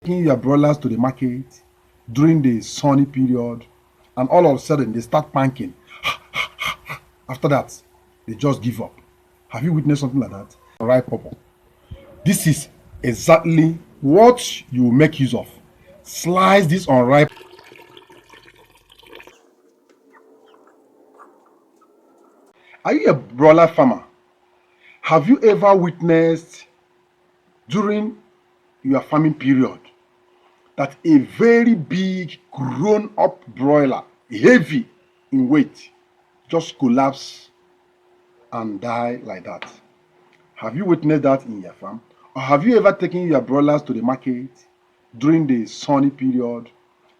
taking your broilers to the market during the sunny period, and all of a sudden they start panking? After that, they just give up. Have you witnessed something like that? Right, purple. This is exactly what you make use of. Slice this unripe. Are you a broiler farmer? Have you ever witnessed during your farming period that a very big grown up broiler, heavy in weight, just collapse and die like that? Have you witnessed that in your farm? Or have you ever taken your broilers to the market during the sunny period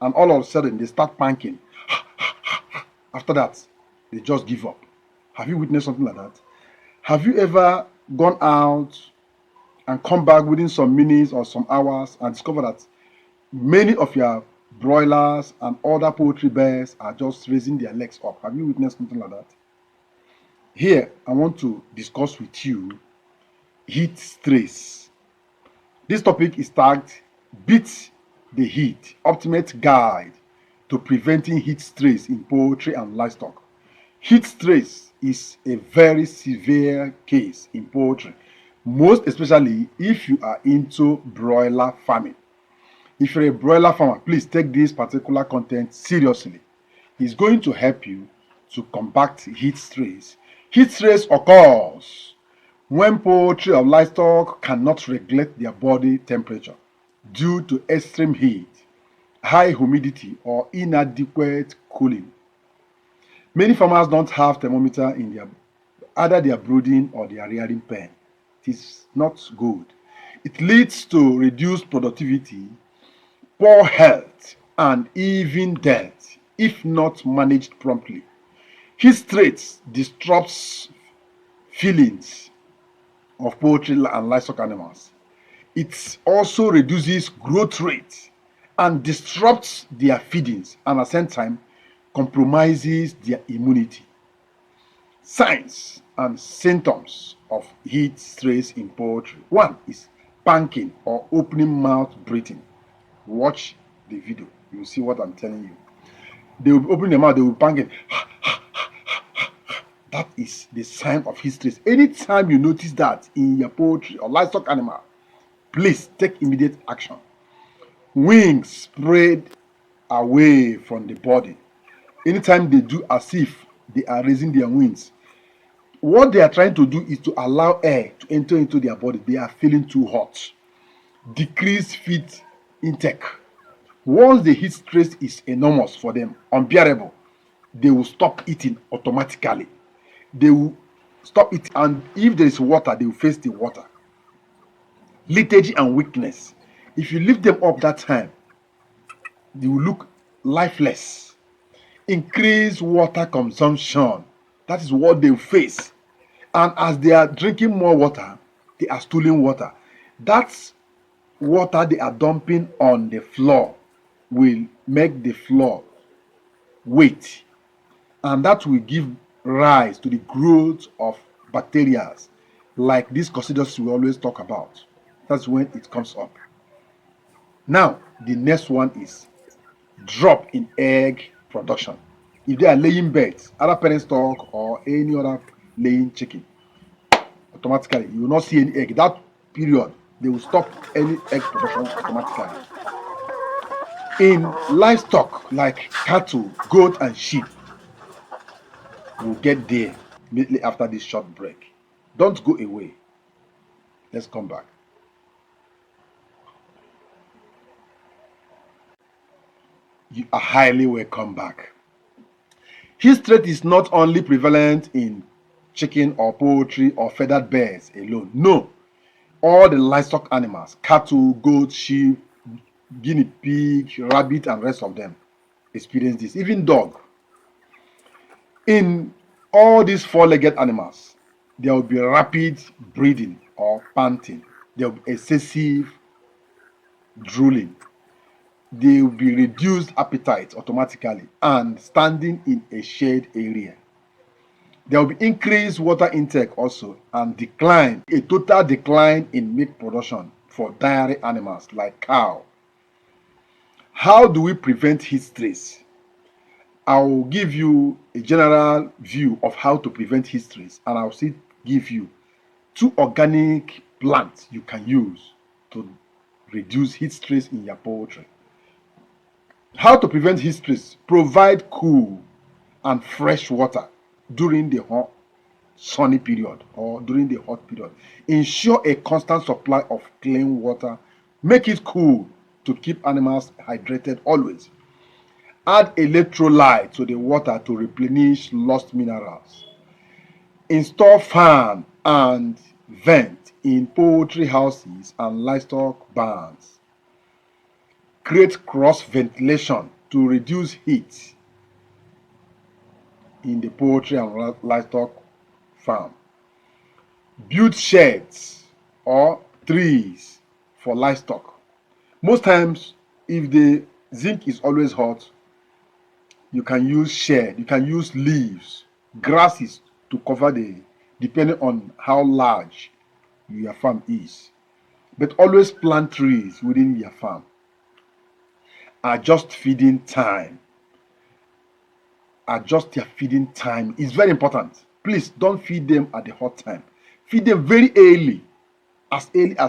and all of a sudden they start panking? After that, they just give up. Have you witnessed something like that? Have you ever gone out and come back within some minutes or some hours and discover that many of your broilers and other poultry bears are just raising their legs up? Have you witnessed something like that? Here, I want to discuss with you heat stress. This topic is tagged Beat the Heat, Ultimate Guide to Preventing Heat Stress in Poultry and Livestock. Heat stress is a very severe case in poultry, most especially if you are into broiler farming. If you're a broiler farmer, please take this particular content seriously. It's going to help you to combat heat stress. Heat stress occurs when poultry or livestock cannot regulate their body temperature due to extreme heat, high humidity, or inadequate cooling. Many farmers don't have thermometer in either their brooding or their rearing pen. It is not good. It leads to reduced productivity, poor health, and even death if not managed promptly. Heat stress disrupts feelings of poultry and livestock animals. It also reduces growth rate and disrupts their feedings, and at the same time compromises their immunity. Signs and symptoms of heat stress in poultry. One is panking or opening mouth breathing. Watch the video. You will see what I'm telling you. They will open their mouth, they will be panking. That is the sign of heat stress. Anytime you notice that in your poultry or livestock animal, please take immediate action. Wings spread away from the body. Anytime they do as if they are raising their wings, what they are trying to do is to allow air to enter into their body. They are feeling too hot. Decrease feed intake. Once the heat stress is enormous for them, unbearable, they will stop eating automatically. They will stop eating, and if there is water, they will face the water. Lethargy and weakness. If you lift them up that time, they will look lifeless. Increase water consumption. That is what they face. And as they are drinking more water, they are stealing water. That's water they are dumping on the floor will make the floor wet, and that will give rise to the growth of bacteria like these coccidiosis we always talk about. That's when it comes up. Now, the next one is drop in egg production. If they are laying birds, either parent stock or any other laying chicken, automatically you will not see any egg. That period, they will stop any egg production automatically. In livestock like cattle, goat, and sheep, we'll get there immediately after this short break. Don't go away. Let's come back. You are highly welcome back. Heat stress is not only prevalent in chicken or poultry or feathered birds alone. No, all the livestock animals, cattle, goats, sheep, guinea pig, rabbit, and rest of them experience this. Even dog. In all these four-legged animals, there will be rapid breathing or panting. There will be excessive drooling. There will be reduced appetite automatically and standing in a shade area. There will be increased water intake also and a total decline in milk production for dairy animals like cow, How do we prevent heat stress? I will give you a general view of how to prevent heat stress, and I'll still give you 2 organic plants you can use to reduce heat stress in your poultry. How to prevent heat stress? Provide cool and fresh water during the hot sunny period or during the hot period. Ensure a constant supply of clean water. Make it cool to keep animals hydrated always. Add electrolyte to the water to replenish lost minerals. Install fan and vent in poultry houses and livestock barns. Create cross ventilation to reduce heat in the poultry and livestock farm. Build sheds or trees for livestock. Most times, if the zinc is always hot, you can use shed, you can use leaves, grasses to cover depending on how large your farm is. But always plant trees within your farm. Adjust feeding time. Adjust your feeding time. It's very important. Please don't feed them at the hot time. Feed them very early as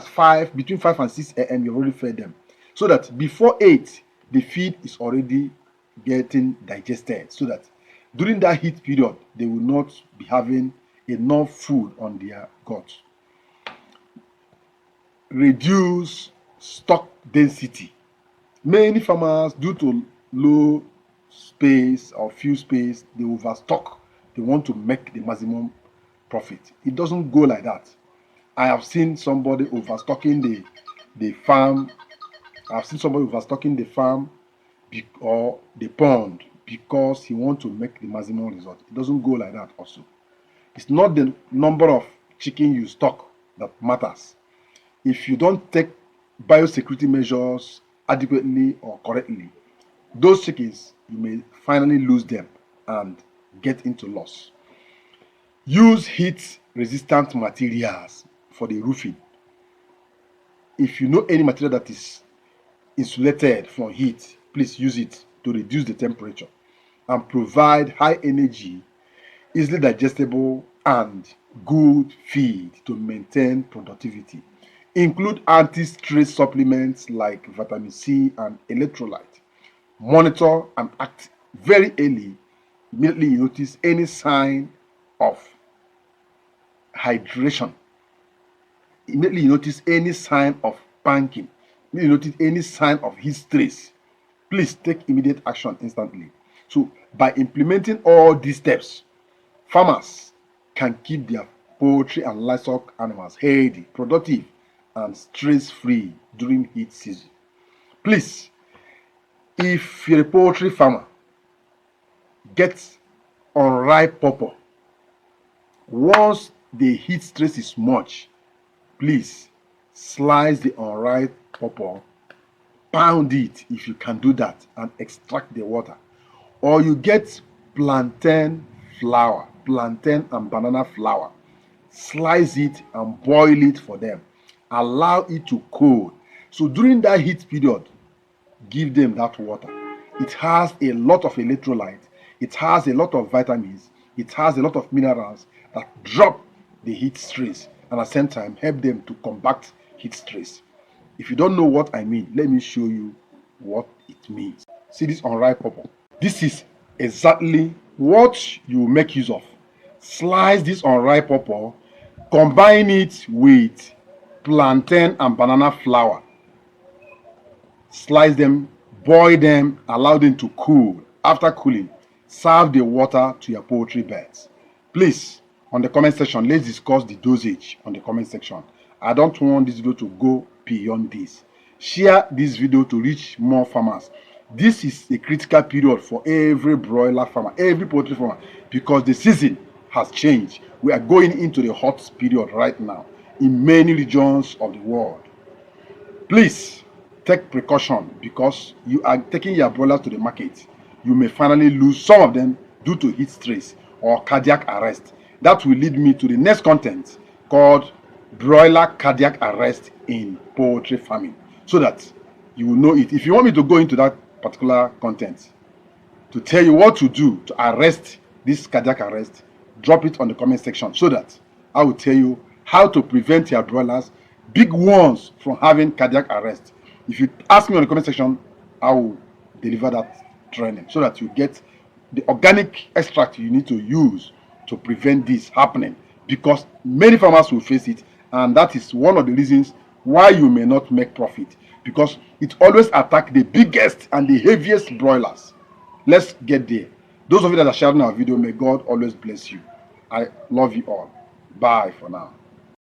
5, between 5 and 6 a.m. you already fed them. So that before 8, the feed is already getting digested. So that during that heat period, they will not be having enough food on their gut. Reduce stock density. Many farmers, due to low space or few space, they overstock. They want to make the maximum profit. It doesn't go like that. I have seen somebody overstocking the farm. I've seen somebody overstocking the farm or the pond because he wants to make the maximum result. It doesn't go like that also. It's not the number of chicken you stock that matters. If you don't take biosecurity measures adequately or correctly, those chickens, you may finally lose them and get into loss. Use heat-resistant materials for the roofing. If you know any material that is insulated from heat, please use it to reduce the temperature and provide high energy, easily digestible, and good feed to maintain productivity. Include anti-stress supplements like vitamin C and electrolyte. Monitor and act very early. Immediately you notice any sign of hydration. Immediately you notice any sign of panking. Immediately you notice any sign of heat stress. Please take immediate action instantly. So by implementing all these steps, farmers can keep their poultry and livestock animals healthy, productive, and stress-free during heat season. Please, if you're a poultry farmer, get unripe pawpaw. Once the heat stress is much, please slice the unripe pawpaw, pound it if you can do that, and extract the water. Or you get plantain flour, plantain and banana flour, slice it and boil it for them. Allow it to cool. So during that heat period, give them that water. It has a lot of electrolyte, it has a lot of vitamins, it has a lot of minerals that drop the heat stress and at the same time help them to combat heat stress. If you don't know what I mean, let me show you what it means. See this unripe pawpaw. This is exactly what you make use of. Slice this unripe pawpaw, combine it with plantain and banana flour. Slice them, boil them, allow them to cool. After cooling, serve the water to your poultry beds. Please, on the comment section, let's discuss the dosage on the comment section. I don't want this video to go beyond this. Share this video to reach more farmers. This is a critical period for every broiler farmer, every poultry farmer, because the season has changed. We are going into the hot period right now in many regions of the world. Please take precaution because you are taking your broilers to the market. You may finally lose some of them due to heat stress or cardiac arrest. That will lead me to the next content called broiler cardiac arrest in poultry farming, so that you will know it. If you want me to go into that particular content, to tell you what to do to arrest this cardiac arrest, drop it on the comment section so that I will tell you how to prevent your broilers, big ones, from having cardiac arrest. If you ask me on the comment section, I will deliver that training so that you get the organic extract you need to use to prevent this happening, because many farmers will face it, and that is one of the reasons why you may not make profit, because it always attacks the biggest and the heaviest broilers. Let's get there. Those of you that are sharing our video, may God always bless you. I love you all. Bye for now.